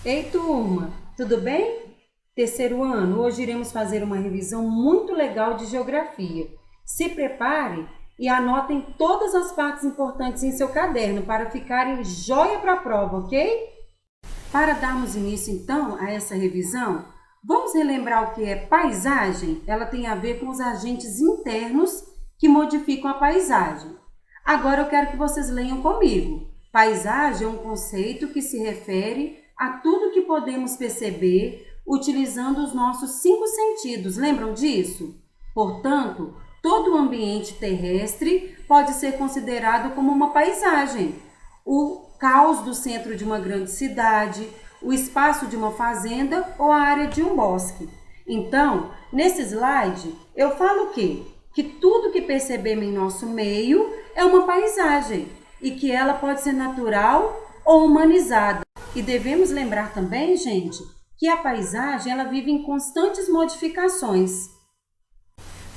Ei, turma, tudo bem? Terceiro ano, hoje iremos fazer uma revisão muito legal de geografia. Se prepare e anotem todas as partes importantes em seu caderno para ficarem joia para a prova, ok? Para darmos início então a essa revisão, vamos relembrar o que é paisagem? Ela tem a ver com os agentes internos que modificam a paisagem. Agora eu quero que vocês leiam comigo. Paisagem é um conceito que se refere a tudo que podemos perceber utilizando os nossos 5 sentidos. Lembram disso? Portanto, todo o ambiente terrestre pode ser considerado como uma paisagem. O caos do centro de uma grande cidade, o espaço de uma fazenda ou a área de um bosque. Então, nesse slide, eu falo o quê? Que tudo que percebemos em nosso meio é uma paisagem e que ela pode ser natural ou humanizada. E devemos lembrar também, gente, que a paisagem ela vive em constantes modificações.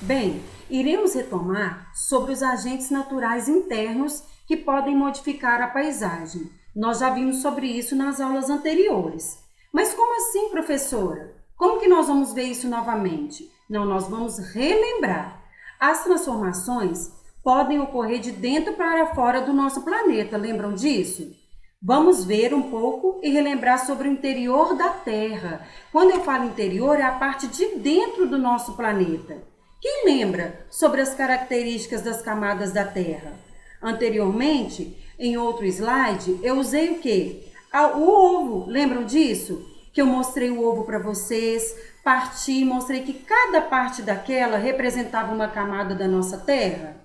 Bem, iremos retomar sobre os agentes naturais internos que podem modificar a paisagem. Nós já vimos sobre isso nas aulas anteriores. Mas como assim, professora? Como que nós vamos ver isso novamente? Não, nós vamos relembrar. As transformações podem ocorrer de dentro para fora do nosso planeta, lembram disso? Vamos ver um pouco e relembrar sobre o interior da Terra. Quando eu falo interior, é a parte de dentro do nosso planeta. Quem lembra sobre as características das camadas da Terra? Anteriormente, em outro slide, eu usei o quê? O ovo. Lembram disso? Que eu mostrei o ovo para vocês, parti, mostrei que cada parte daquela representava uma camada da nossa Terra.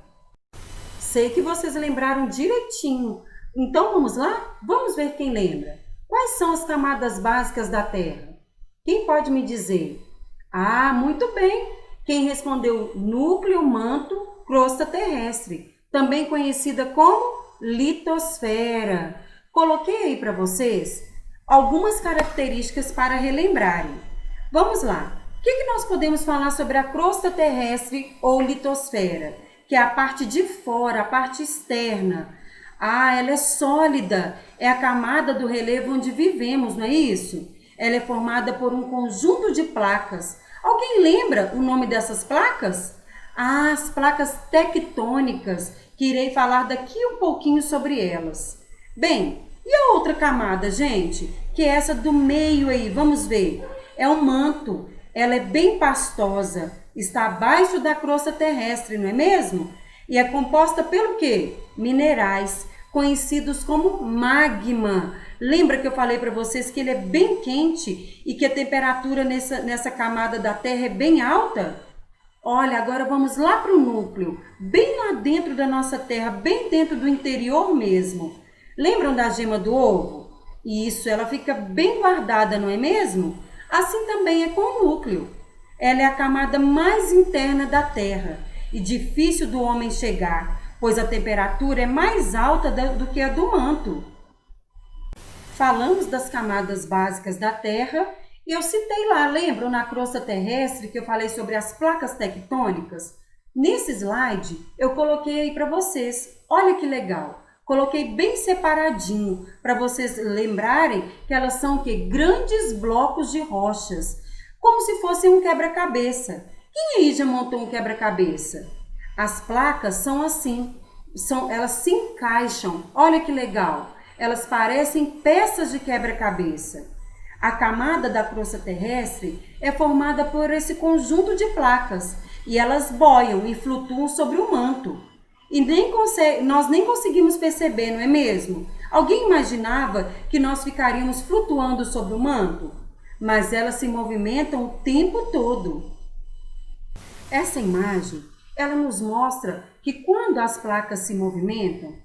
Sei que vocês lembraram direitinho. Então vamos lá? Vamos ver quem lembra. Quais são as camadas básicas da Terra? Quem pode me dizer? Ah, muito bem! Quem respondeu núcleo, manto, crosta terrestre, também conhecida como litosfera. Coloquei aí para vocês algumas características para relembrarem. Vamos lá. O que nós podemos falar sobre a crosta terrestre ou litosfera? Que é a parte de fora, a parte externa. Ah, ela é sólida, é a camada do relevo onde vivemos, não é isso? Ela é formada por um conjunto de placas. Alguém lembra o nome dessas placas? Ah, as placas tectônicas, que irei falar daqui um pouquinho sobre elas. Bem, e a outra camada, gente? Que é essa do meio aí, vamos ver. É um manto, ela é bem pastosa, está abaixo da crosta terrestre, não é mesmo? E é composta pelo quê? Minerais, conhecidos como magma. Lembra que eu falei para vocês que ele é bem quente e que a temperatura nessa camada da Terra é bem alta? Olha, agora vamos lá para o núcleo, bem lá dentro da nossa Terra, bem dentro do interior mesmo. Lembram da gema do ovo? Isso, ela fica bem guardada, não é mesmo? Assim também é com o núcleo. Ela é a camada mais interna da Terra e difícil do homem chegar, pois a temperatura é mais alta do que a do manto. Falamos das camadas básicas da Terra e eu citei lá, lembram na crosta terrestre que eu falei sobre as placas tectônicas? Nesse slide eu coloquei aí para vocês, olha que legal, coloquei bem separadinho para vocês lembrarem que elas são o quê? Grandes blocos de rochas, como se fosse um quebra-cabeça. Quem aí já montou um quebra-cabeça? As placas são assim, elas se encaixam, olha que legal, elas parecem peças de quebra-cabeça. A camada da crosta terrestre é formada por esse conjunto de placas e elas boiam e flutuam sobre o manto. E nós nem conseguimos perceber, não é mesmo? Alguém imaginava que nós ficaríamos flutuando sobre o manto? Mas elas se movimentam o tempo todo. Essa imagem, ela nos mostra que quando as placas se movimentam,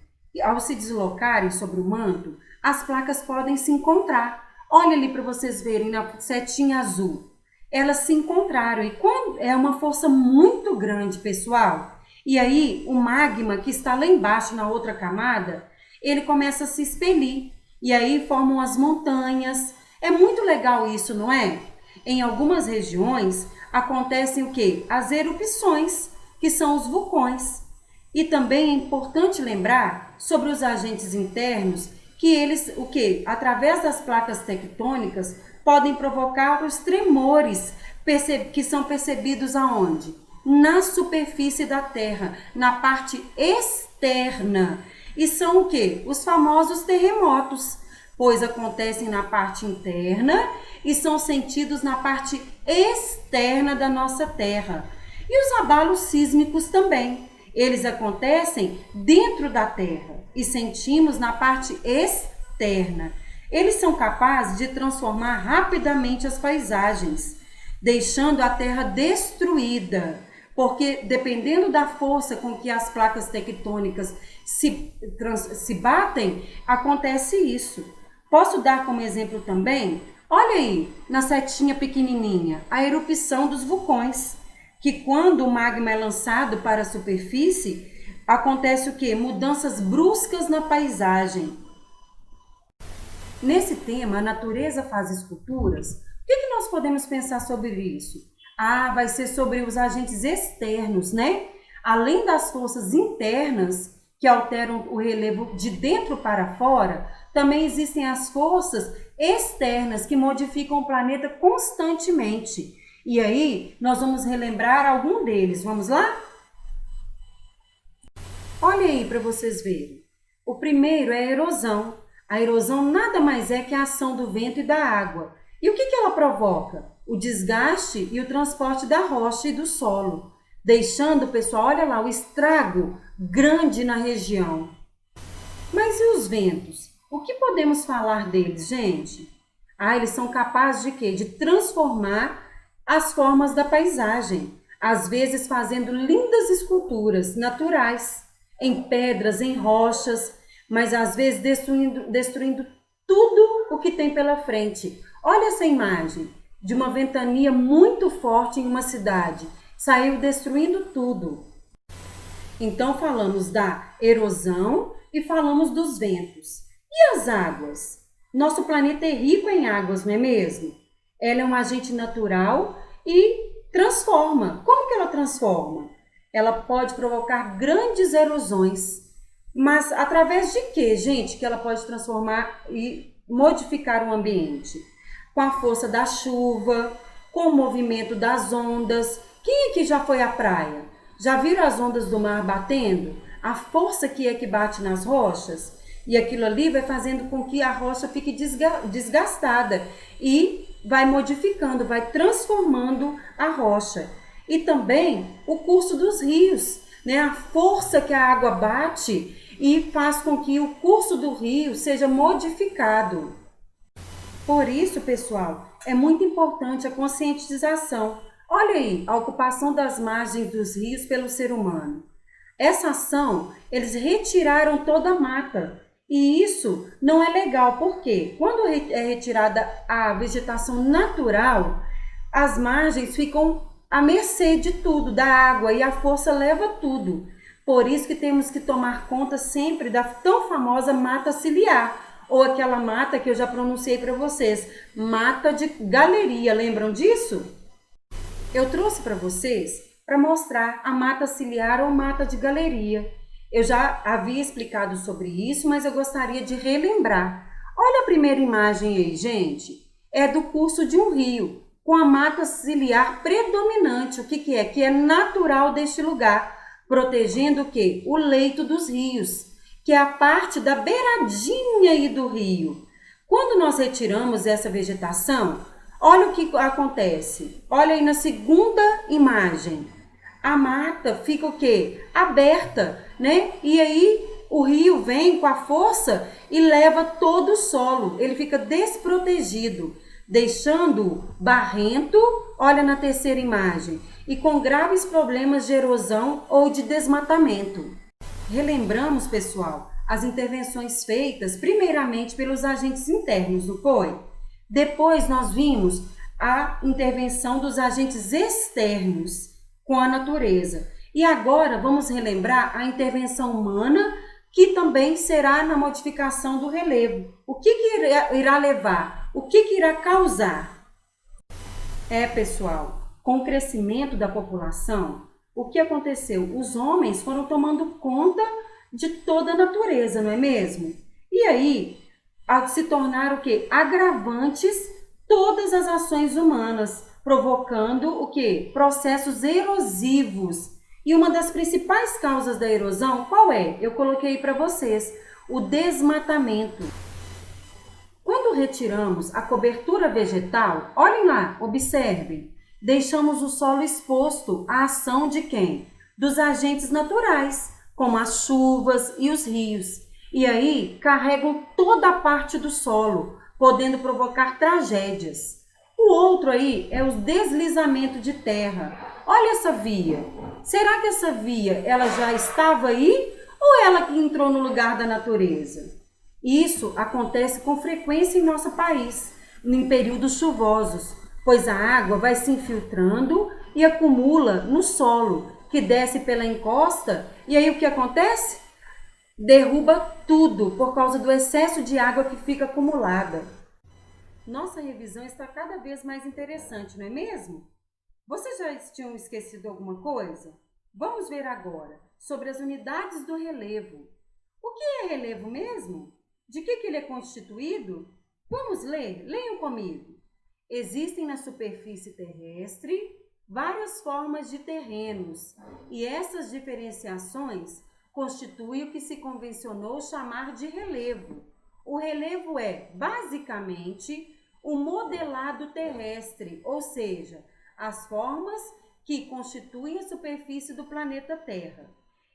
ao se deslocarem sobre o manto, as placas podem se encontrar. Olha ali para vocês verem na setinha azul. Elas se encontraram e quando é uma força muito grande, pessoal. E aí o magma que está lá embaixo na outra camada, ele começa a se expelir. E aí formam as montanhas. É muito legal isso, não é? Em algumas regiões acontecem o quê? As erupções, que são os vulcões. E também é importante lembrar sobre os agentes internos que eles, através das placas tectônicas, podem provocar os tremores que são percebidos aonde? Na superfície da Terra, na parte externa. E são o quê? Os famosos terremotos, pois acontecem na parte interna e são sentidos na parte externa da nossa Terra. E os abalos sísmicos também. Eles acontecem dentro da Terra e sentimos na parte externa. Eles são capazes de transformar rapidamente as paisagens, deixando a Terra destruída, porque dependendo da força com que as placas tectônicas se batem, acontece isso. Posso dar como exemplo também? Olha aí, na setinha pequenininha, a erupção dos vulcões, que quando o magma é lançado para a superfície, acontece o quê? Mudanças bruscas na paisagem. Nesse tema, a natureza faz esculturas. O que nós podemos pensar sobre isso? Vai ser sobre os agentes externos, né? Além das forças internas que alteram o relevo de dentro para fora, também existem as forças externas que modificam o planeta constantemente. E aí, nós vamos relembrar algum deles. Vamos lá? Olha aí para vocês verem. O primeiro é a erosão. A erosão nada mais é que a ação do vento e da água. E o que ela provoca? O desgaste e o transporte da rocha e do solo, deixando, pessoal, olha lá, o estrago grande na região. Mas e os ventos? O que podemos falar deles, gente? Eles são capazes de quê? De transformar as formas da paisagem, às vezes fazendo lindas esculturas naturais, em pedras, em rochas, mas às vezes destruindo tudo o que tem pela frente. Olha essa imagem de uma ventania muito forte em uma cidade. Saiu destruindo tudo. Então falamos da erosão e falamos dos ventos. E as águas? Nosso planeta é rico em águas, não é mesmo? Ela é um agente natural e transforma. Como que ela transforma? Ela pode provocar grandes erosões. Mas através de quê, gente, que ela pode transformar e modificar o ambiente? Com a força da chuva, com o movimento das ondas. Quem aqui já foi à praia? Já viram as ondas do mar batendo? A força que bate nas rochas? E aquilo ali vai fazendo com que a rocha fique desgastada e vai modificando, vai transformando a rocha. E também o curso dos rios, né? A força que a água bate e faz com que o curso do rio seja modificado. Por isso, pessoal, é muito importante a conscientização. Olha aí, a ocupação das margens dos rios pelo ser humano. Essa ação, eles retiraram toda a mata. E isso não é legal, porque quando é retirada a vegetação natural, as margens ficam à mercê de tudo, da água, e a força leva tudo. Por isso que temos que tomar conta sempre da tão famosa mata ciliar, ou aquela mata que eu já pronunciei para vocês, mata de galeria, lembram disso? Eu trouxe para vocês para mostrar a mata ciliar ou mata de galeria. Eu já havia explicado sobre isso, mas eu gostaria de relembrar. Olha a primeira imagem aí, gente. É do curso de um rio, com a mata ciliar predominante. O que é? Que é natural deste lugar, protegendo o quê? O leito dos rios, que é a parte da beiradinha aí do rio. Quando nós retiramos essa vegetação, olha o que acontece. Olha aí na segunda imagem. A mata fica o quê? Aberta, né? E aí o rio vem com a força e leva todo o solo. Ele fica desprotegido, deixando barrento, olha na terceira imagem, e com graves problemas de erosão ou de desmatamento. Relembramos, pessoal, as intervenções feitas primeiramente pelos agentes internos, não foi? Depois nós vimos a intervenção dos agentes externos com a natureza. E agora vamos relembrar a intervenção humana, que também será na modificação do relevo. O que irá levar? O que irá causar? Pessoal, com o crescimento da população, o que aconteceu? Os homens foram tomando conta de toda a natureza, não é mesmo? E aí, a se tornar o quê? Agravantes todas as ações humanas, provocando o quê? Processos erosivos. E uma das principais causas da erosão, qual é? Eu coloquei para vocês, o desmatamento. Quando retiramos a cobertura vegetal, olhem lá, observem, deixamos o solo exposto à ação de quem? Dos agentes naturais, como as chuvas e os rios. E aí carregam toda a parte do solo, podendo provocar tragédias. O outro aí é o deslizamento de terra. Olha essa via. Será que essa via ela já estava aí ou ela que entrou no lugar da natureza? Isso acontece com frequência em nosso país, em períodos chuvosos, pois a água vai se infiltrando e acumula no solo, que desce pela encosta, e aí o que acontece? Derruba tudo por causa do excesso de água que fica acumulada. Nossa revisão está cada vez mais interessante, não é mesmo? Vocês já tinham esquecido alguma coisa? Vamos ver agora sobre as unidades do relevo. O que é relevo mesmo? De que ele é constituído? Vamos ler? Leiam comigo. Existem na superfície terrestre várias formas de terrenos, e essas diferenciações constituem o que se convencionou chamar de relevo. O relevo é, basicamente, o modelado terrestre, ou seja, as formas que constituem a superfície do planeta Terra.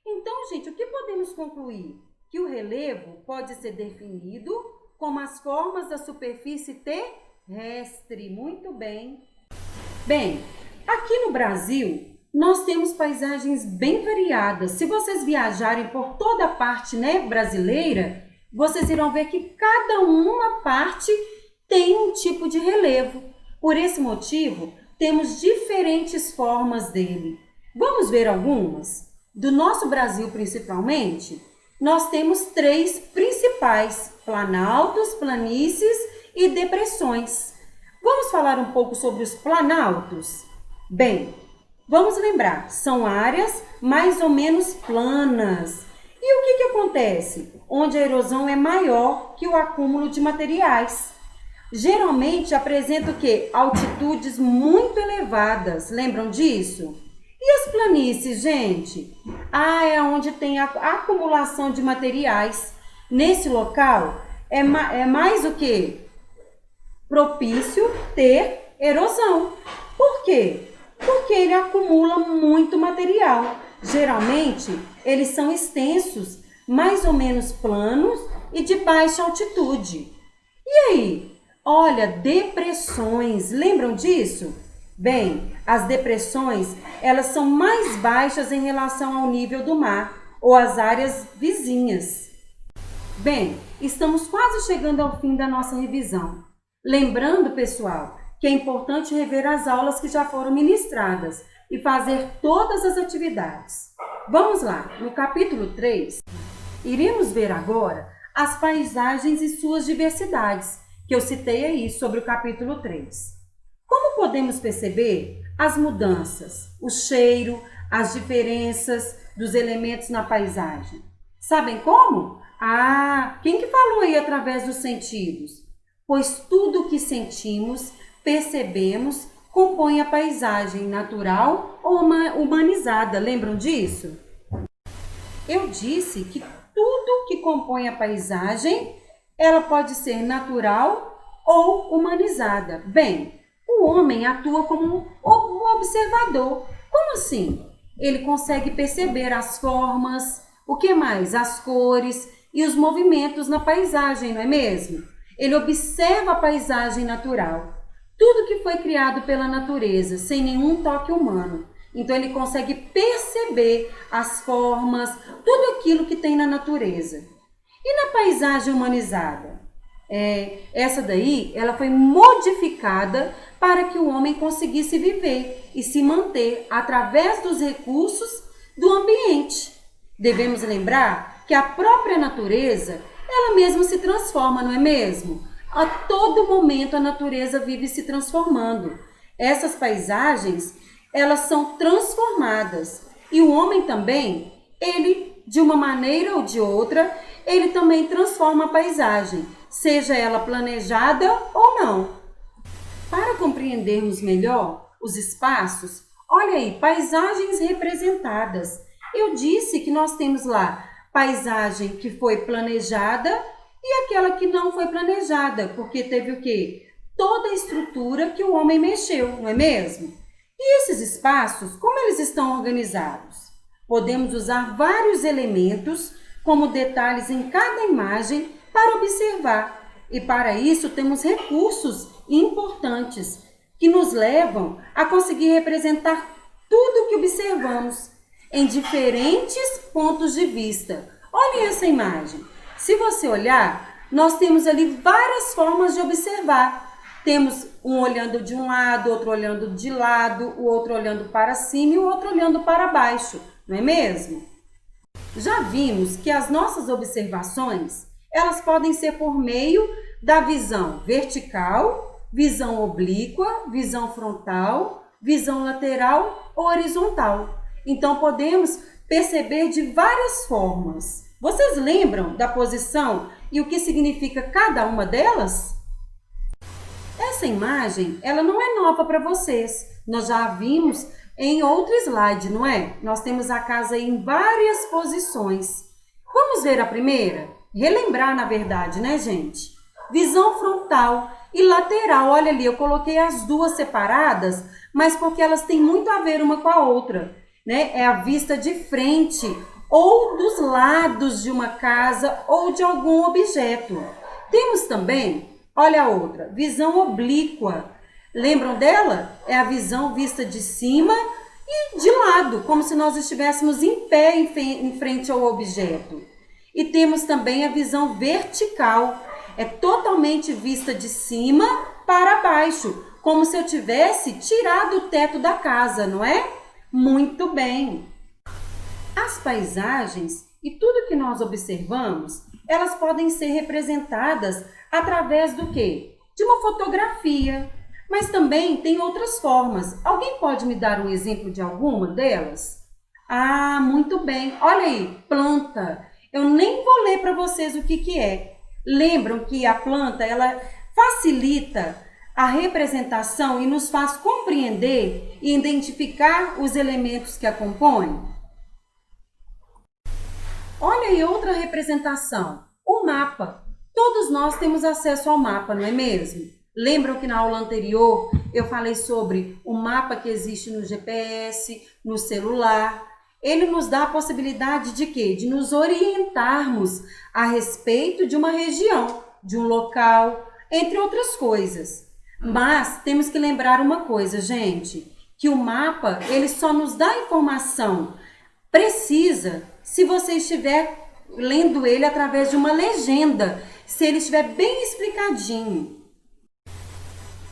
Então, gente, o que podemos concluir? Que o relevo pode ser definido como as formas da superfície terrestre. Muito bem. Bem, aqui no Brasil, nós temos paisagens bem variadas. Se vocês viajarem por toda a parte, brasileira, vocês irão ver que cada uma parte tem um tipo de relevo. Por esse motivo, temos diferentes formas dele. Vamos ver algumas? Do nosso Brasil, principalmente, nós temos 3 principais: planaltos, planícies e depressões. Vamos falar um pouco sobre os planaltos? Bem, vamos lembrar, são áreas mais ou menos planas. E o que acontece? Onde a erosão é maior que o acúmulo de materiais. Geralmente apresenta o quê? Altitudes muito elevadas. Lembram disso? E as planícies, gente? É onde tem a acumulação de materiais. Nesse local é mais o quê? Propício ter erosão. Por quê? Porque ele acumula muito material. Geralmente, eles são extensos, mais ou menos planos e de baixa altitude. E aí? Olha, depressões, lembram disso? Bem, as depressões, elas são mais baixas em relação ao nível do mar ou às áreas vizinhas. Bem, estamos quase chegando ao fim da nossa revisão. Lembrando, pessoal, que é importante rever as aulas que já foram ministradas e fazer todas as atividades. Vamos lá, no capítulo 3, iremos ver agora as paisagens e suas diversidades, que eu citei aí sobre o capítulo 3. Como podemos perceber as mudanças, o cheiro, as diferenças dos elementos na paisagem? Sabem como? Quem que falou aí através dos sentidos? Pois tudo o que sentimos, percebemos, compõe a paisagem natural ou humanizada. Lembram disso? Eu disse que tudo que compõe a paisagem, ela pode ser natural ou humanizada. Bem, o homem atua como um observador. Como assim? Ele consegue perceber as formas, o que mais? As cores e os movimentos na paisagem, não é mesmo? Ele observa a paisagem natural. Tudo que foi criado pela natureza, sem nenhum toque humano. Então, ele consegue perceber as formas, tudo aquilo que tem na natureza. E na paisagem humanizada? Essa daí, ela foi modificada para que o homem conseguisse viver e se manter através dos recursos do ambiente. Devemos lembrar que a própria natureza, ela mesma se transforma, não é mesmo? A todo momento a natureza vive se transformando. Essas paisagens, elas são transformadas. E o homem também, ele, de uma maneira ou de outra, ele também transforma a paisagem, seja ela planejada ou não. Para compreendermos melhor os espaços, olha aí, paisagens representadas. Eu disse que nós temos lá paisagem que foi planejada e aquela que não foi planejada, porque teve o quê? Toda a estrutura que o homem mexeu, não é mesmo? E esses espaços, como eles estão organizados? Podemos usar vários elementos como detalhes em cada imagem para observar. E para isso temos recursos importantes que nos levam a conseguir representar tudo o que observamos em diferentes pontos de vista. Olhem essa imagem. Se você olhar, nós temos ali várias formas de observar. Temos um olhando de um lado, outro olhando de lado, o outro olhando para cima e o outro olhando para baixo, não é mesmo? Já vimos que as nossas observações, elas podem ser por meio da visão vertical, visão oblíqua, visão frontal, visão lateral ou horizontal. Então, podemos perceber de várias formas. Vocês lembram da posição e o que significa cada uma delas? Essa imagem, ela não é nova para vocês. Nós já a vimos em outro slide, não é? Nós temos a casa em várias posições. Vamos ver a primeira? Relembrar, na verdade, né, gente? Visão frontal e lateral. Olha ali, eu coloquei as duas separadas, mas porque elas têm muito a ver uma com a outra, né? É a vista de frente ou dos lados de uma casa ou de algum objeto. Temos também, olha a outra, visão oblíqua. Lembram dela? É a visão vista de cima e de lado, como se nós estivéssemos em pé em frente ao objeto. E temos também a visão vertical. É totalmente vista de cima para baixo, como se eu tivesse tirado o teto da casa, não é? Muito bem! As paisagens e tudo que nós observamos, elas podem ser representadas através do quê? De uma fotografia, mas também tem outras formas. Alguém pode me dar um exemplo de alguma delas? Ah, muito bem! Olha aí, planta. Eu nem vou ler para vocês o que é. Lembram que a planta, ela facilita a representação e nos faz compreender e identificar os elementos que a compõem? Olha aí outra representação, o mapa. Todos nós temos acesso ao mapa, não é mesmo? Lembram que na aula anterior eu falei sobre o mapa que existe no GPS, no celular? Ele nos dá a possibilidade de quê? De nos orientarmos a respeito de uma região, de um local, entre outras coisas. Mas temos que lembrar uma coisa, gente, que o mapa, ele só nos dá informação precisa se você estiver lendo ele através de uma legenda, se ele estiver bem explicadinho.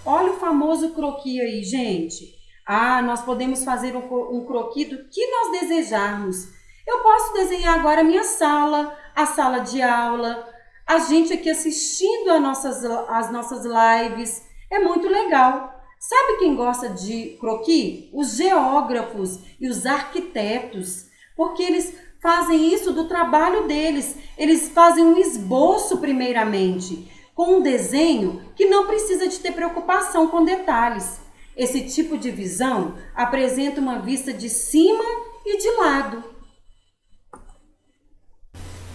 Olha o famoso croquis aí, gente. Ah, nós podemos fazer um croquis do que nós desejarmos. Eu posso desenhar agora a minha sala, a sala de aula, a gente aqui assistindo as nossas lives. É muito legal. Sabe quem gosta de croquis? Os geógrafos e os arquitetos, porque eles fazem isso do trabalho deles. Eles fazem um esboço primeiramente, com um desenho que não precisa de ter preocupação com detalhes. Esse tipo de visão apresenta uma vista de cima e de lado.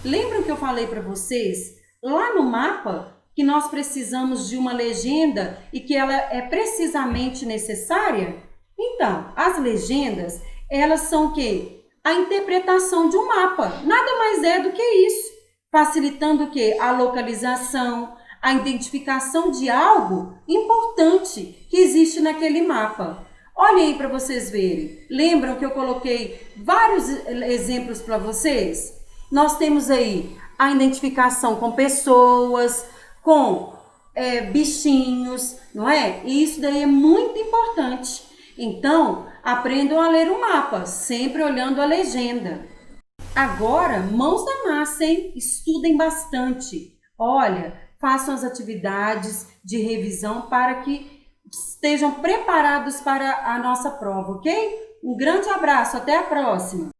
Lembram que eu falei para vocês, lá no mapa, que nós precisamos de uma legenda e que ela é precisamente necessária? Então, as legendas, elas são o quê? A interpretação de um mapa. Nada mais é do que isso. Facilitando o quê? A localização, a identificação de algo importante que existe naquele mapa. Olhem aí para vocês verem. Lembram que eu coloquei vários exemplos para vocês? Nós temos aí a identificação com pessoas, com bichinhos, não é? E isso daí é muito importante. Então, aprendam a ler o mapa, sempre olhando a legenda. Agora, mãos na massa, hein? Estudem bastante. Olha, façam as atividades de revisão para que estejam preparados para a nossa prova, ok? Um grande abraço, até a próxima!